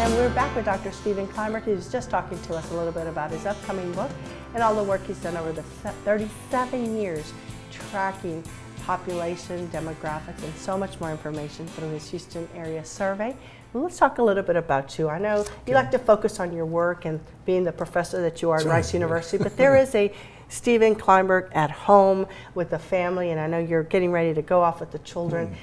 And we're back with Dr. Stephen Klineberg, who's just talking to us a little bit about his upcoming book and all the work he's done over the 37 years tracking population, demographics, and so much more information through his Houston area survey. Well, let's talk a little bit about you. I know you like to focus on your work and being the professor that you are at Rice University, but there is a Stephen Klineberg at home with the family, and I know you're getting ready to go off with the children.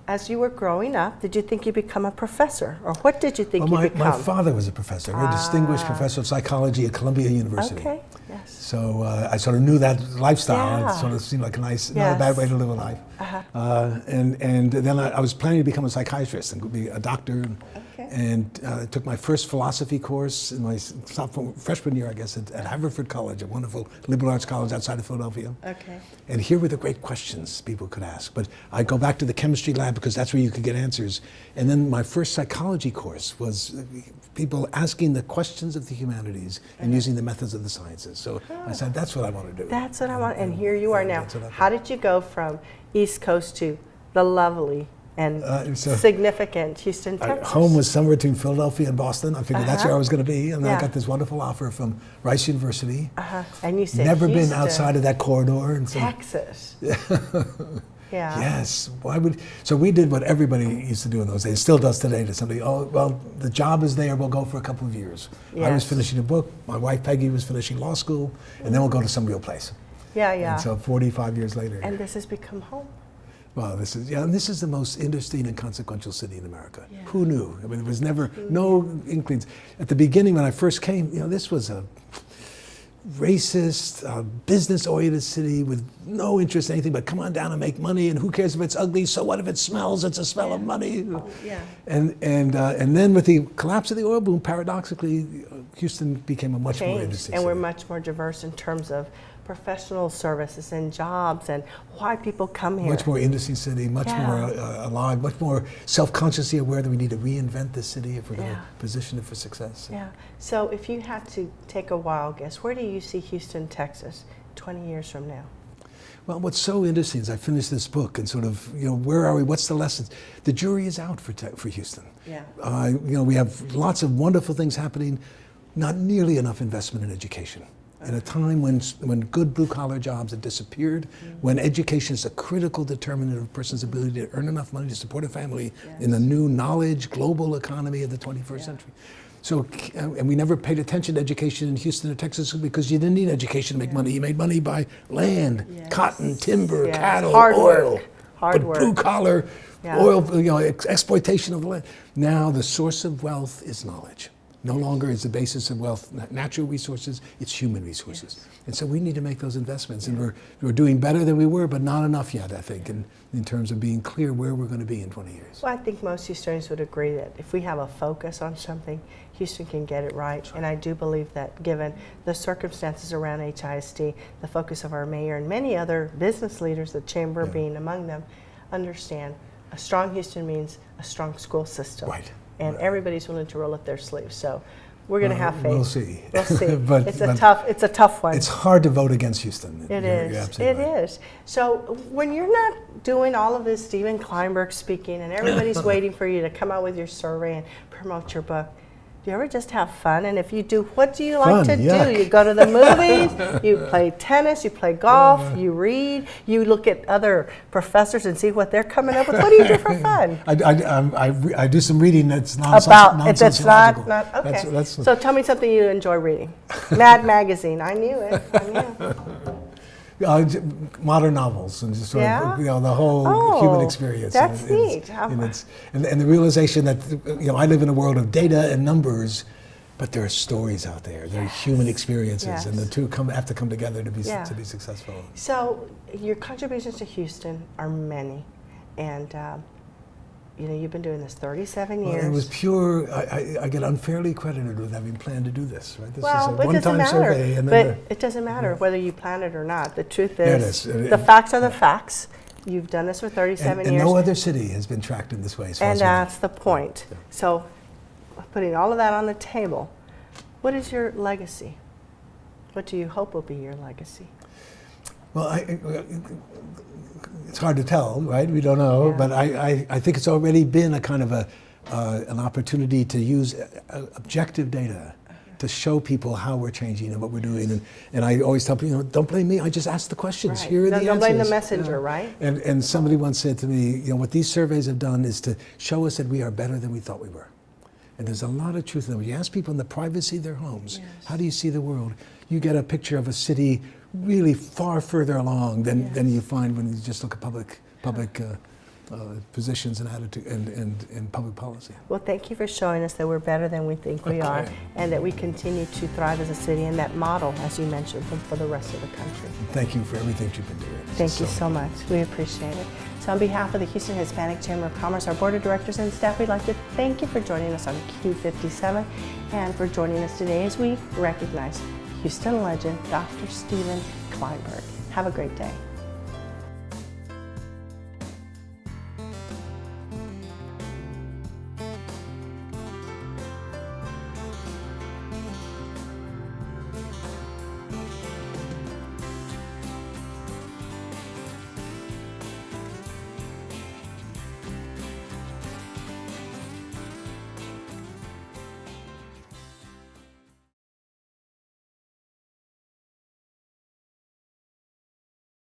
As you were growing up, did you think you'd become a professor? Or what did you think you'd become? My father was a professor, a distinguished professor of psychology at Columbia University. Okay, yes. So I sort of knew that lifestyle. Yeah. It sort of seemed like a nice, not a bad way to live a life. And then I was planning to become a psychiatrist and be a doctor. And I took my first philosophy course in my freshman year, I guess, at Haverford College, a wonderful liberal arts college outside of Philadelphia. Okay. And here were the great questions people could ask. But I go back to the chemistry lab because that's where you could get answers. And then my first psychology course was people asking the questions of the humanities and using the methods of the sciences. So I said, that's what I want to do. That's what I want. And here you are now. How did you go from East Coast to the lovely and significant Houston, Texas? Home was somewhere between Philadelphia and Boston. I figured that's where I was going to be. And then I got this wonderful offer from Rice University. And you said, never Houston, been outside of that corridor. And so, Texas. Yes. Why would? So we did what everybody used to do in those days, still does today to somebody, oh, well, the job is there, we'll go for a couple of years. I was finishing a book, my wife Peggy was finishing law school, and then we'll go to some real place. And so 45 years later. And this has become home. Well, this is the most interesting and consequential city in America. Who knew? I mean, there was never, no inklings. At the beginning, when I first came, this was a racist, business-oriented city with no interest in anything but come on down and make money, and who cares if it's ugly, so what if it smells, it's a smell of money. And then with the collapse of the oil boom, paradoxically, Houston became a much more interesting city. And we're much more diverse in terms of professional services and jobs and why people come here. Much more interesting city, much more alive, much more self-consciously aware that we need to reinvent the city if we're going to position it for success. So if you had to take a wild guess, where do you see Houston, Texas 20 years from now? Well, what's so interesting is I finished this book and sort of, where are we? What's the lessons? The jury is out for Houston. We have lots of wonderful things happening, not nearly enough investment in education. In a time when good blue-collar jobs have disappeared, when education is a critical determinant of a person's ability to earn enough money to support a family in the new knowledge, global economy of the 21st century. So, and we never paid attention to education in Houston or Texas because you didn't need education to make money. You made money by land, cotton, timber, cattle, oil. Hard work. Blue-collar, oil, exploitation of the land. Now the source of wealth is knowledge. No longer is the basis of wealth natural resources, it's human resources. And so we need to make those investments. And we're doing better than we were, but not enough yet, I think, in terms of being clear where we're going to be in 20 years. Well, I think most Houstonians would agree that if we have a focus on something, Houston can get it right. And I do believe that given the circumstances around HISD, the focus of our mayor and many other business leaders, the chamber being among them, understand a strong Houston means a strong school system. And everybody's willing to roll up their sleeves. So we're going to have faith. We'll see. We'll see. but it's a tough one. It's hard to vote against Houston. It is. So when you're not doing all of this Stephen Klineberg speaking and everybody's waiting for you to come out with your survey and promote your book, do you ever just have fun? And if you do, what do you like to do? You go to the movies, you play tennis, you play golf, you read, you look at other professors and see what they're coming up with. What do you do for fun? I do some reading that's non-sociological. Okay. So tell me something you enjoy reading. Mad Magazine. I knew it. Modern novels and just sort of, the whole human experience. That's neat. And the realization that, I live in a world of data and numbers, but there are stories out there. There are human experiences, and the two have to come together to be successful. So your contributions to Houston are many, and you've been doing this 37 years. Well, it was pure, I get unfairly credited with having planned to do this, right? This is a one-time survey. But it doesn't matter whether you planned it or not. The truth is, the facts are the facts. You've done this for 37 years. And no other city has been tracked in this way. And that's the point. So putting all of that on the table, what is your legacy? What do you hope will be your legacy? Well, it's hard to tell, right? We don't know, but I think it's already been a kind of a an opportunity to use objective data to show people how we're changing and what we're doing. And I always tell people, don't blame me, I just ask the questions. Right. Here are the answers. Don't blame the messenger, right? And somebody once said to me, what these surveys have done is to show us that we are better than we thought we were. And there's a lot of truth in that. When you ask people in the privacy of their homes, how do you see the world? You get a picture of a city really far further along than you find when you just look at public positions and attitude and public policy. Well, thank you for showing us that we're better than we think we are, and that we continue to thrive as a city, and that model, as you mentioned, for the rest of the country. Thank you for everything you've been doing. Thank you so much. We appreciate it. So on behalf of the Houston Hispanic Chamber of Commerce, our board of directors and staff, we'd like to thank you for joining us on CUBE 57 and for joining us today as we recognize Houston legend, Dr. Stephen Klineberg. Have a great day.